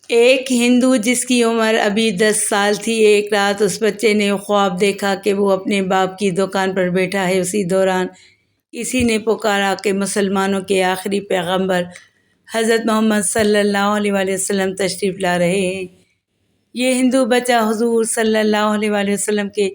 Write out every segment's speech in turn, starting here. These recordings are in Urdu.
ایک ہندو جس کی عمر ابھی 10 سال تھی، ایک رات اس بچے نے خواب دیکھا کہ وہ اپنے باپ کی دکان پر بیٹھا ہے۔ اسی دوران کسی نے پکارا کہ مسلمانوں کے آخری پیغمبر حضرت محمد صلی اللہ علیہ وآلہ وسلم تشریف لا رہے ہیں۔ یہ ہندو بچہ حضور صلی اللہ علیہ وآلہ وسلم کے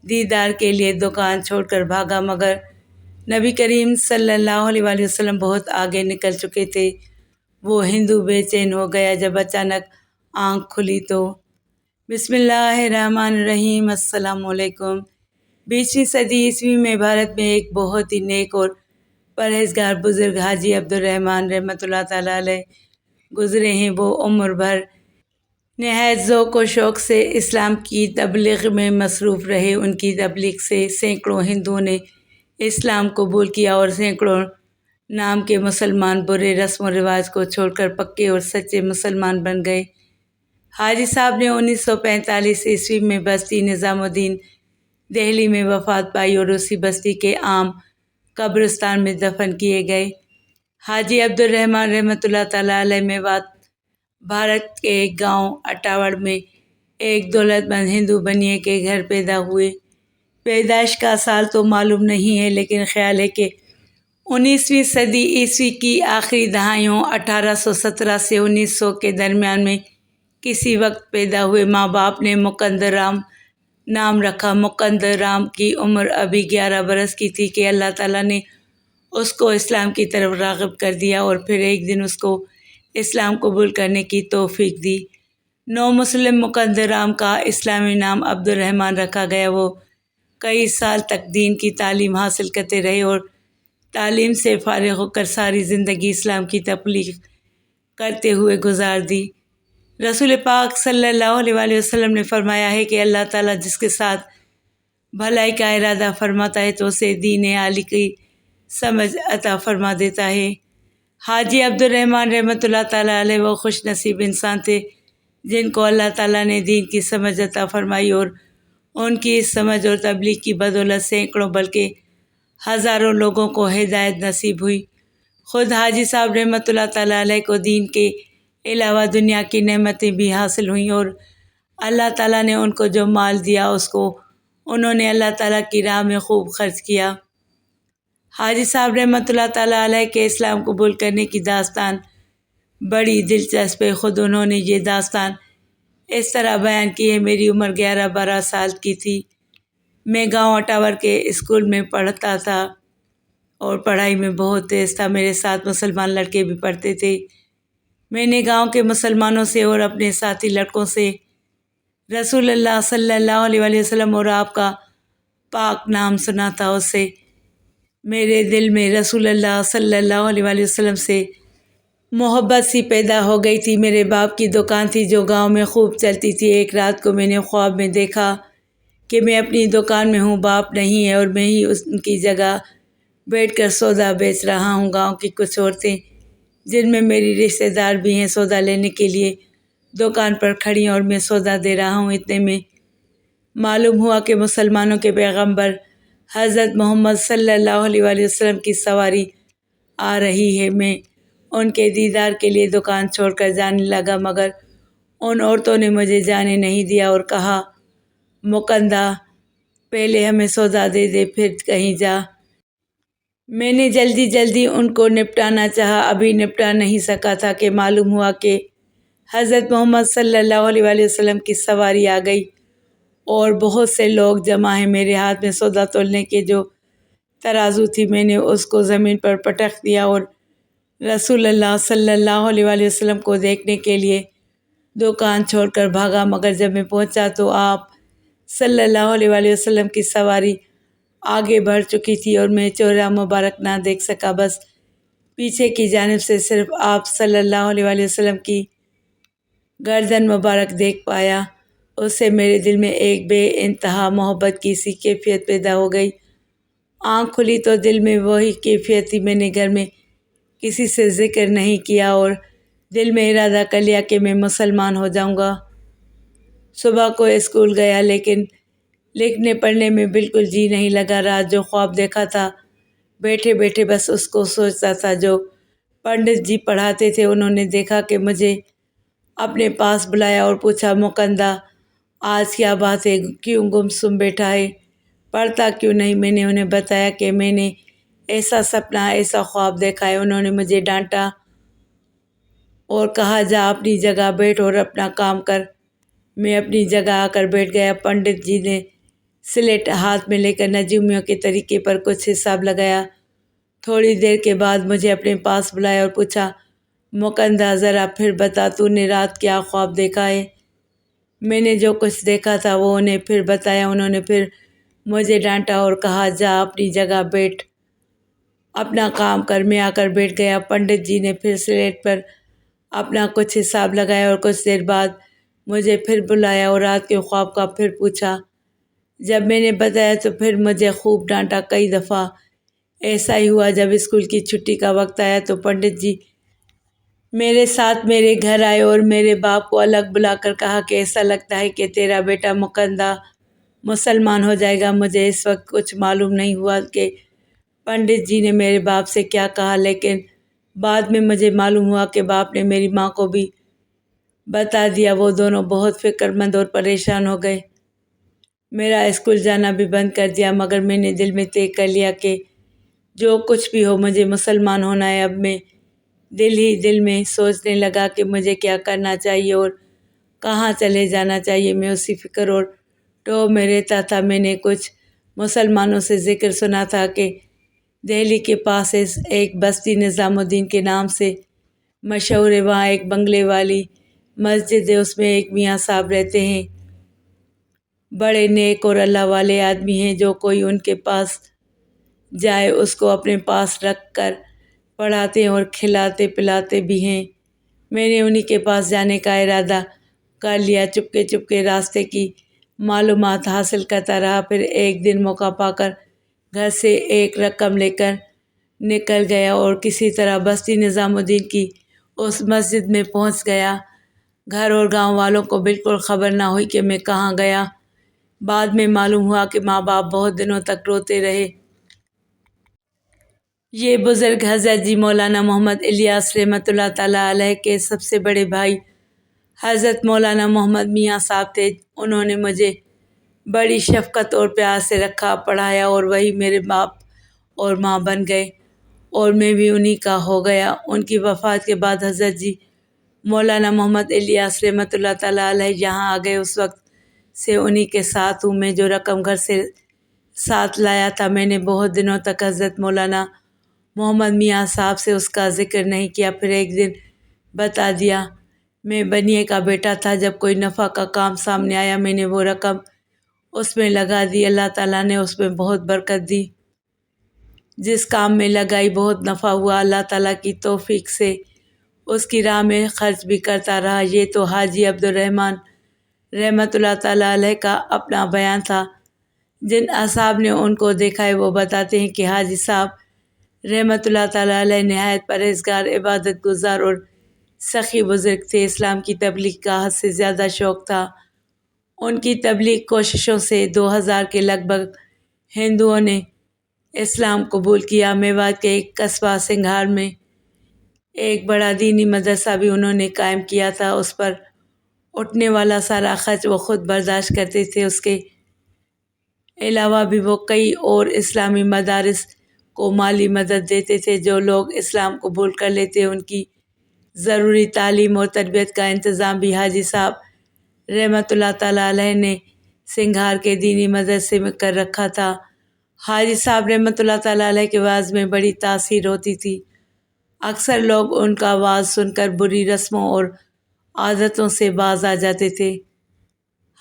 دیدار کے لیے دکان چھوڑ کر بھاگا، مگر نبی کریم صلی اللہ علیہ وآلہ وسلم بہت آگے نکل چکے تھے۔ وہ ہندو بے چین ہو گیا۔ جب اچانک آنکھ کھلی تو بسم اللہ الرحمن الرحیم۔ السلام علیکم۔ 20ویں صدی عیسوی میں بھارت میں ایک بہت ہی نیک اور پرہیزگار بزرگ حاجی عبدالرحمن رحمۃ اللہ تعالیٰ علیہ گزرے ہیں۔ وہ عمر بھر نہایت ذوق و شوق سے اسلام کی تبلیغ میں مصروف رہے۔ ان کی تبلیغ سے سینکڑوں ہندوؤں نے اسلام قبول کیا اور سینکڑوں نام کے مسلمان برے رسم و رواج کو چھوڑ کر پکے اور سچے مسلمان بن گئے۔ حاجی صاحب نے 1945 عیسوی میں بستی نظام الدین دہلی میں وفات پائی اور اسی بستی کے عام قبرستان میں دفن کیے گئے۔ حاجی عبدالرحمن رحمۃ اللہ تعالیٰ علیہ میوات بھارت کے ایک گاؤں اٹاوڑ میں ایک دولت مند ہندو بنیے کے گھر پیدا ہوئے۔ پیدائش کا سال تو معلوم نہیں ہے، لیکن خیال ہے کہ 19ویں صدی عیسوی کی آخری دہائیوں 1817 سے 1900 کے درمیان میں کسی وقت پیدا ہوئے۔ ماں باپ نے مکندر رام نام رکھا۔ مکندر رام کی عمر ابھی 11 برس کی تھی کہ اللہ تعالیٰ نے اس کو اسلام کی طرف راغب کر دیا اور پھر ایک دن اس کو اسلام قبول کرنے کی توفیق دی۔ نو مسلم مکندر رام کا اسلامی نام عبدالرحمن رکھا گیا۔ وہ کئی سال تک دین کی تعلیم حاصل کرتے رہے اور تعلیم سے فارغ ہو کر ساری زندگی اسلام کی تبلیغ کرتے ہوئے گزار دی۔ رسول پاک صلی اللہ علیہ وآلہ وسلم نے فرمایا ہے کہ اللہ تعالیٰ جس کے ساتھ بھلائی کا ارادہ فرماتا ہے تو اسے دین عالی کی سمجھ عطا فرما دیتا ہے۔ حاجی عبدالرحمن رحمۃ اللہ تعالیٰ علیہ وہ خوش نصیب انسان تھے جن کو اللہ تعالیٰ نے دین کی سمجھ عطا فرمائی، اور ان کی اس سمجھ اور تبلیغ کی بدولت سینکڑوں بلکہ ہزاروں لوگوں کو ہدایت نصیب ہوئی۔ خود حاجی صاحب رحمۃ اللہ تعالیٰ علیہ کو دین کے علاوہ دنیا کی نعمتیں بھی حاصل ہوئیں، اور اللہ تعالیٰ نے ان کو جو مال دیا اس کو انہوں نے اللہ تعالیٰ کی راہ میں خوب خرچ کیا۔ حاجی صاحب رحمۃ اللہ تعالیٰ علیہ کے اسلام قبول کرنے کی داستان بڑی دلچسپ ہے۔ خود انہوں نے یہ داستان اس طرح بیان کی ہے: میری عمر 11-12 سال کی تھی۔ میں گاؤں اٹاور کے اسکول میں پڑھتا تھا اور پڑھائی میں بہت تیز تھا۔ میرے ساتھ مسلمان لڑکے بھی پڑھتے تھے۔ میں نے گاؤں کے مسلمانوں سے اور اپنے ساتھی لڑکوں سے رسول اللہ صلی اللہ علیہ وآلہ وسلم اور آپ کا پاک نام سنا تھا۔ اس سے میرے دل میں رسول اللہ صلی اللہ علیہ وآلہ وسلم سے محبت سی پیدا ہو گئی تھی۔ میرے باپ کی دکان تھی جو گاؤں میں خوب چلتی تھی۔ ایک رات کو میں نے خواب میں دیکھا کہ میں اپنی دکان میں ہوں، باپ نہیں ہے اور میں ہی ان کی جگہ بیٹھ کر سودا بیچ رہا ہوں۔ گاؤں کی کچھ عورتیں جن میں میری رشتہ دار بھی ہیں سودا لینے کے لیے دکان پر کھڑی ہیں اور میں سودا دے رہا ہوں۔ اتنے میں معلوم ہوا کہ مسلمانوں کے پیغمبر حضرت محمد صلی اللہ علیہ وآلہ وسلم کی سواری آ رہی ہے۔ میں ان کے دیدار کے لیے دکان چھوڑ کر جانے لگا، مگر ان عورتوں نے مجھے جانے نہیں دیا اور کہا، مکندا پہلے ہمیں سودا دے دے پھر کہیں جا۔ میں نے جلدی ان کو نپٹانا چاہا، ابھی نپٹا نہیں سکا تھا کہ معلوم ہوا کہ حضرت محمد صلی اللہ علیہ وآلہ وسلم کی سواری آ گئی اور بہت سے لوگ جمع ہیں۔ میرے ہاتھ میں سودا تولنے کے جو ترازو تھی میں نے اس کو زمین پر پٹخ دیا اور رسول اللہ صلی اللہ علیہ وآلہ وسلم کو دیکھنے کے لیے دکان چھوڑ کر بھاگا، مگر جب میں پہنچا تو آپ صلی اللہ علیہ وآلہ وسلم کی سواری آگے بڑھ چکی تھی اور میں چہرہ مبارک نہ دیکھ سکا، بس پیچھے کی جانب سے صرف آپ صلی اللہ علیہ وآلہ وسلم کی گردن مبارک دیکھ پایا۔ اس سے میرے دل میں ایک بے انتہا محبت کی سی کیفیت پیدا ہو گئی۔ آنکھ کھلی تو دل میں وہی کیفیت تھی۔ میں نے گھر میں کسی سے ذکر نہیں کیا اور دل میں ارادہ کر لیا کہ میں مسلمان ہو جاؤں گا۔ صبح کو اسکول گیا، لیکن لکھنے پڑھنے میں بالکل جی نہیں لگا۔ رات جو خواب دیکھا تھا بیٹھے بیٹھے بس اس کو سوچتا تھا۔ جو پنڈت جی پڑھاتے تھے انہوں نے دیکھا کہ مجھے اپنے پاس بلایا اور پوچھا، مکندہ آج کیا بات ہے، کیوں گمسم بیٹھا ہے، پڑھتا کیوں نہیں؟ میں نے انہیں بتایا کہ میں نے ایسا سپنا، ایسا خواب دیکھا ہے۔ انہوں نے مجھے ڈانٹا اور کہا، جا اپنی جگہ بیٹھ اور اپنا کام کر۔ میں اپنی جگہ آ کر بیٹھ گیا۔ پنڈت جی نے سلیٹ ہاتھ میں لے کر نجومیوں کے طریقے پر کچھ حساب لگایا۔ تھوڑی دیر کے بعد مجھے اپنے پاس بلایا اور پوچھا، مکندہ ذرا پھر بتا، تو نے رات کیا خواب دیکھا ہے؟ میں نے جو کچھ دیکھا تھا وہ انہیں پھر بتایا۔ انہوں نے پھر مجھے ڈانٹا اور کہا، جا اپنی جگہ بیٹھ، اپنا کام کر۔ میں آ کر بیٹھ گیا۔ پنڈت جی نے پھر سلیٹ پر اپنا کچھ حساب لگایا اور کچھ دیر بعد مجھے پھر بلایا اور رات کے خواب کا پھر پوچھا۔ جب میں نے بتایا تو پھر مجھے خوب ڈانٹا۔ کئی دفعہ ایسا ہی ہوا۔ جب اسکول کی چھٹی کا وقت آیا تو پنڈت جی میرے ساتھ میرے گھر آئے اور میرے باپ کو الگ بلا کر کہا کہ ایسا لگتا ہے کہ تیرا بیٹا مکندہ مسلمان ہو جائے گا۔ مجھے اس وقت کچھ معلوم نہیں ہوا کہ پنڈت جی نے میرے باپ سے کیا کہا، لیکن بعد میں مجھے معلوم ہوا کہ باپ نے میری ماں کو بھی بتا دیا۔ وہ دونوں بہت فکر مند اور پریشان ہو گئے۔ میرا اسکول جانا بھی بند کر دیا، مگر میں نے دل میں طے کر لیا کہ جو کچھ بھی ہو مجھے مسلمان ہونا ہے۔ اب میں دل ہی دل میں سوچنے لگا کہ مجھے کیا کرنا چاہیے اور کہاں چلے جانا چاہیے۔ میں اسی فکر اور ٹو میں رہتا تھا۔ میں نے کچھ مسلمانوں سے ذکر سنا تھا کہ دہلی کے پاس ایک بستی نظام الدین کے نام سے مشہور ہے، وہاں ایک بنگلے والی مسجد ہے، اس میں ایک میاں صاحب رہتے ہیں، بڑے نیک اور اللہ والے آدمی ہیں۔ جو کوئی ان کے پاس جائے اس کو اپنے پاس رکھ کر پڑھاتے ہیں اور کھلاتے پلاتے بھی ہیں۔ میں نے انہی کے پاس جانے کا ارادہ کر لیا۔ چپکے چپکے راستے کی معلومات حاصل کرتا رہا۔ پھر ایک دن موقع پا کر گھر سے ایک رقم لے کر نکل گیا اور کسی طرح بستی نظام الدین کی اس مسجد میں پہنچ گیا۔ گھر اور گاؤں والوں کو بالکل خبر نہ ہوئی کہ میں کہاں گیا۔ بعد میں معلوم ہوا کہ ماں باپ بہت دنوں تک روتے رہے۔ یہ بزرگ حضرت جی مولانا محمد الیاس رحمۃ اللہ تعالیٰ علیہ کے سب سے بڑے بھائی حضرت مولانا محمد میاں صاحب تھے۔ انہوں نے مجھے بڑی شفقت اور پیار سے رکھا، پڑھایا اور وہی میرے باپ اور ماں بن گئے اور میں بھی انہی کا ہو گیا۔ ان کی وفات کے بعد حضرت جی مولانا محمد الیاس رحمۃ اللہ تعالیٰ علیہ یہاں آ گئے۔ اس وقت سے انہی کے ساتھ ہوں۔ میں جو رقم گھر سے ساتھ لایا تھا، میں نے بہت دنوں تک حضرت مولانا محمد میاں صاحب سے اس کا ذکر نہیں کیا۔ پھر ایک دن بتا دیا۔ میں بنیے کا بیٹا تھا، جب کوئی نفع کا کام سامنے آیا میں نے وہ رقم اس میں لگا دی۔ اللہ تعالیٰ نے اس میں بہت برکت دی۔ جس کام میں لگائی بہت نفع ہوا۔ اللہ تعالیٰ کی توفیق سے اس کی راہ میں خرچ بھی کرتا رہا۔ یہ تو حاجی عبدالرحمن رحمۃ اللہ تعالیٰ علیہ کا اپنا بیان تھا۔ جن اصحاب نے ان کو دیکھا ہے وہ بتاتے ہیں کہ حاجی صاحب رحمۃ اللہ تعالیٰ علیہ نہایت پرہیزگار، عبادت گزار اور سخی بزرگ تھے۔ اسلام کی تبلیغ کا حد سے زیادہ شوق تھا۔ ان کی تبلیغ کوششوں سے 2000 کے لگ بھگ ہندوؤں نے اسلام قبول کیا۔ میوات کے ایک قصبہ سنگھار میں ایک بڑا دینی مدرسہ بھی انہوں نے قائم کیا تھا۔ اس پر اٹھنے والا سارا خرچ وہ خود برداشت کرتے تھے۔ اس کے علاوہ بھی وہ کئی اور اسلامی مدارس کو مالی مدد دیتے تھے۔ جو لوگ اسلام قبول کر لیتے ان کی ضروری تعلیم اور تربیت کا انتظام بھی حاجی صاحب رحمۃ اللہ تعالیٰ علیہ نے سنگھار کے دینی مدرسے میں کر رکھا تھا۔ حاجی صاحب رحمۃ اللہ تعالیٰ علیہ کے وعظ میں بڑی تاثیر ہوتی تھی۔ اکثر لوگ ان کا وعظ سن کر بری رسموں اور عادتوں سے باز آ جاتے تھے۔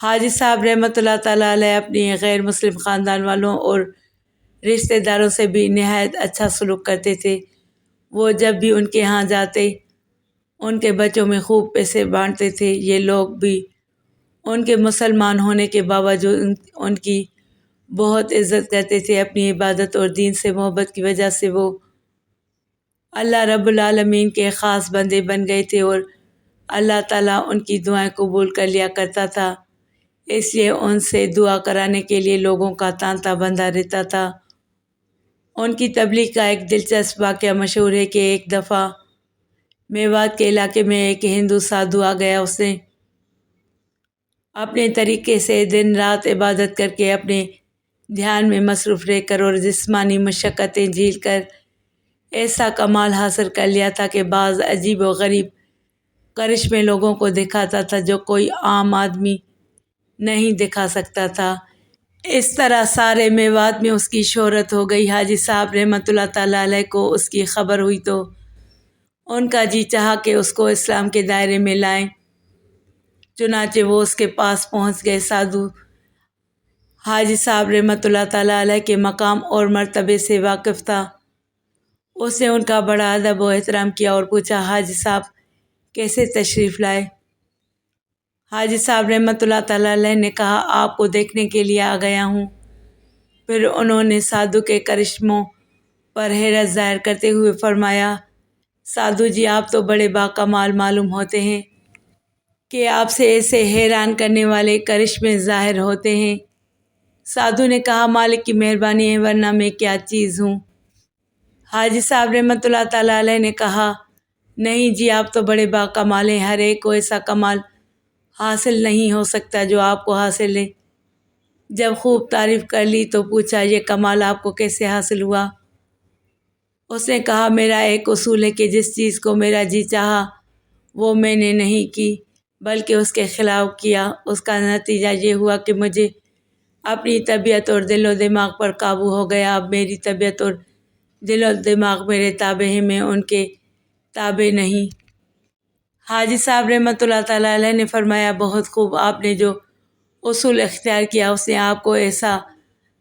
حاجی صاحب رحمۃ اللہ تعالیٰ علیہ اپنی غیر مسلم خاندان والوں اور رشتہ داروں سے بھی نہایت اچھا سلوک کرتے تھے۔ وہ جب بھی ان کے ہاں جاتے ان کے بچوں میں خوب پیسے بانٹتے تھے۔ یہ لوگ بھی ان کے مسلمان ہونے کے باوجود ان کی بہت عزت کرتے تھے۔ اپنی عبادت اور دین سے محبت کی وجہ سے وہ اللہ رب العالمین کے خاص بندے بن گئے تھے اور اللہ تعالیٰ ان کی دعائیں قبول کر لیا کرتا تھا۔ اس لیے ان سے دعا کرانے کے لیے لوگوں کا تانتا بندھا رہتا تھا۔ ان کی تبلیغ کا ایک دلچسپ واقعہ مشہور ہے کہ ایک دفعہ میوات کے علاقے میں ایک ہندو سادھو آ گیا۔ اس نے اپنے طریقے سے دن رات عبادت کر کے اپنے دھیان میں مصروف رہ کر اور جسمانی مشقتیں جھیل کر ایسا کمال حاصل کر لیا تھا کہ بعض عجیب و غریب کرشمے لوگوں کو دکھاتا تھا جو کوئی عام آدمی نہیں دکھا سکتا تھا۔ اس طرح سارے میوات میں اس کی شہرت ہو گئی۔ حاجی صاحب رحمۃ اللہ تعالیٰ علیہ کو اس کی خبر ہوئی تو ان کا جی چاہا کہ اس کو اسلام کے دائرے میں لائیں۔ چنانچہ وہ اس کے پاس پہنچ گئے۔ سادھو حاجی صاحب رحمۃ اللہ تعالیٰ علیہ کے مقام اور مرتبے سے واقف تھا۔ اس نے ان کا بڑا ادب و احترام کیا اور پوچھا، حاجی صاحب کیسے تشریف لائے؟ حاجی صاحب رحمۃ اللہ تعالیٰ علیہ نے کہا، آپ کو دیکھنے کے لیے آ گیا ہوں۔ پھر انہوں نے سادھو کے کرشموں پر حیرت ظاہر کرتے ہوئے فرمایا، سادھو جی آپ تو بڑے باکمال معلوم ہوتے ہیں کہ آپ سے ایسے حیران کرنے والے کرشمے ظاہر ہوتے ہیں۔ سادھو نے کہا، مالک کی مہربانی ہے ورنہ میں کیا چیز ہوں۔ حاجی صاحب رحمۃ اللہ تعالیٰ علیہ نے کہا، نہیں جی آپ تو بڑے باکمال ہیں، ہر ایک کو ایسا کمال حاصل نہیں ہو سکتا جو آپ کو حاصل ہے۔ جب خوب تعریف کر لی تو پوچھا، یہ کمال آپ کو کیسے حاصل ہوا؟ اس نے کہا، میرا ایک اصول ہے کہ جس چیز کو میرا جی چاہا وہ میں نے نہیں کی بلکہ اس کے خلاف کیا۔ اس کا نتیجہ یہ ہوا کہ مجھے اپنی طبیعت اور دل و دماغ پر قابو ہو گیا۔ اب میری طبیعت اور دل و دماغ میرے تابع ہیں، میں ان کے تابع نہیں۔ حاجی صاحب رحمۃ اللہ تعالیٰ علیہ نے فرمایا، بہت خوب، آپ نے جو اصول اختیار کیا اس نے آپ کو ایسا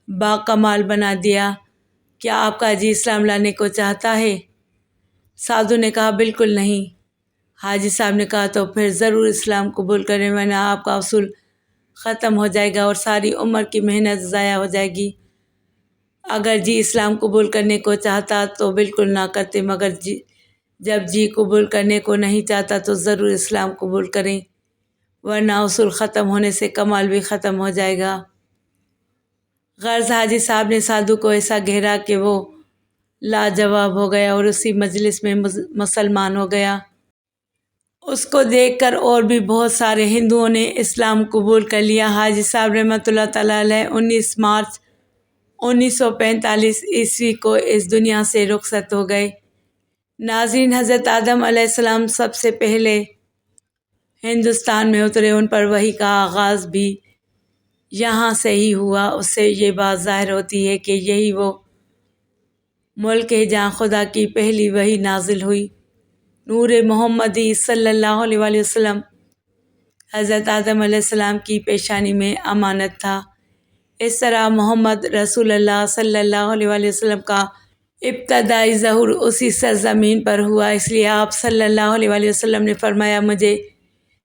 باکمال بنا دیا۔ کیا آپ کا جی اسلام لانے کو چاہتا ہے؟ سادھو نے کہا، بالکل نہیں۔ حاجی صاحب نے کہا، تو پھر ضرور اسلام قبول کریں ورنہ آپ کا اصول ختم ہو جائے گا اور ساری عمر کی محنت ضائع ہو جائے گی۔ اگر جی اسلام قبول کرنے کو چاہتا تو بالکل نہ کرتے، مگر جب جی قبول کرنے کو نہیں چاہتا تو ضرور اسلام قبول کریں ورنہ اصول ختم ہونے سے کمال بھی ختم ہو جائے گا۔ غرض حاجی صاحب نے سادھو کو ایسا گھیرا کہ وہ لاجواب ہو گیا اور اسی مجلس میں مسلمان ہو گیا۔ اس کو دیکھ کر اور بھی بہت سارے ہندوؤں نے اسلام قبول کر لیا۔ حاجی صاحب رحمۃ اللہ تعالیٰ علیہ 19 مارچ 1945 عیسوی کو اس دنیا سے رخصت ہو گئے۔ ناظرین، حضرت آدم علیہ السلام سب سے پہلے ہندوستان میں اترے، ان پر وحی کا آغاز بھی یہاں سے ہی ہوا۔ اس سے یہ بات ظاہر ہوتی ہے کہ یہی وہ ملک ہے جہاں خدا کی پہلی وحی نازل ہوئی۔ نور محمدی صلی اللہ علیہ وآلہ وسلم حضرت آدم علیہ السلام کی پیشانی میں امانت تھا۔ اس طرح محمد رسول اللہ صلی اللہ علیہ وآلہ وسلم کا ابتدائی ظہور اسی سرزمین پر ہوا۔ اس لیے آپ صلی اللہ علیہ وآلہ وسلم نے فرمایا، مجھے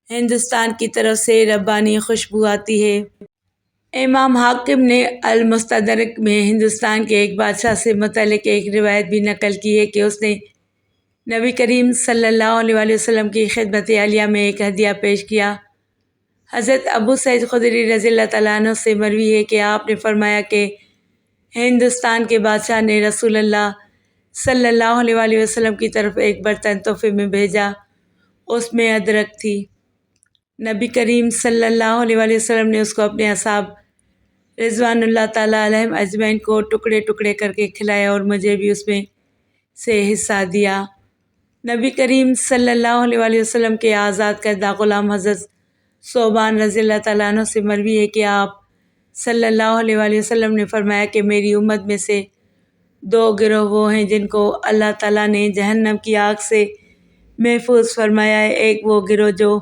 ہندوستان کی طرف سے ربانی خوشبو آتی ہے۔ امام حاکم نے المستدرک میں ہندوستان کے ایک بادشاہ سے متعلق ایک روایت بھی نقل کی ہے کہ اس نے نبی کریم صلی اللہ علیہ وآلہ وسلم کی خدمت عالیہ میں ایک ہدیہ پیش کیا۔ حضرت ابو سعید خدری رضی اللہ تعالیٰ عنہ سے مروی ہے کہ آپ نے فرمایا کہ ہندوستان کے بادشاہ نے رسول اللہ صلی اللہ علیہ وآلہ وسلم کی طرف ایک برتن تحفے میں بھیجا، اس میں ادرک تھی۔ نبی کریم صلی اللہ علیہ وآلہ وسلم نے اس کو اپنے اصحاب رضوان اللہ تعالیٰ علیہم اجمعین کو ٹکڑے ٹکڑے کر کے کھلایا اور مجھے بھی اس میں سے حصہ دیا۔ نبی کریم صلی اللہ علیہ وآلہ وسلم کے آزاد کردہ غلام حضرت ثوبان رضی اللہ تعالیٰ عنہ سے مروی ہے کہ آپ صلی اللہ علیہ وآلہ وسلم نے فرمایا کہ میری امت میں سے 2 گروہ وہ ہیں جن کو اللہ تعالیٰ نے جہنم کی آگ سے محفوظ فرمایا ہے، ایک وہ گروہ جو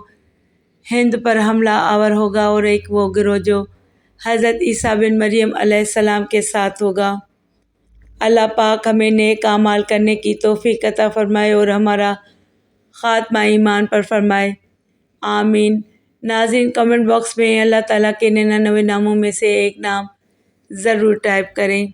ہند پر حملہ آور ہوگا اور ایک وہ گروہ جو حضرت عیسیٰ بن مریم علیہ السلام کے ساتھ ہوگا۔ اللہ پاک ہمیں نیک اعمال کرنے کی توفیق عطا فرمائے اور ہمارا خاتمہ ایمان پر فرمائے، آمین۔ ناظرین، کمنٹ باکس میں اللہ تعالیٰ کے 99 ناموں میں سے ایک نام ضرور ٹائپ کریں۔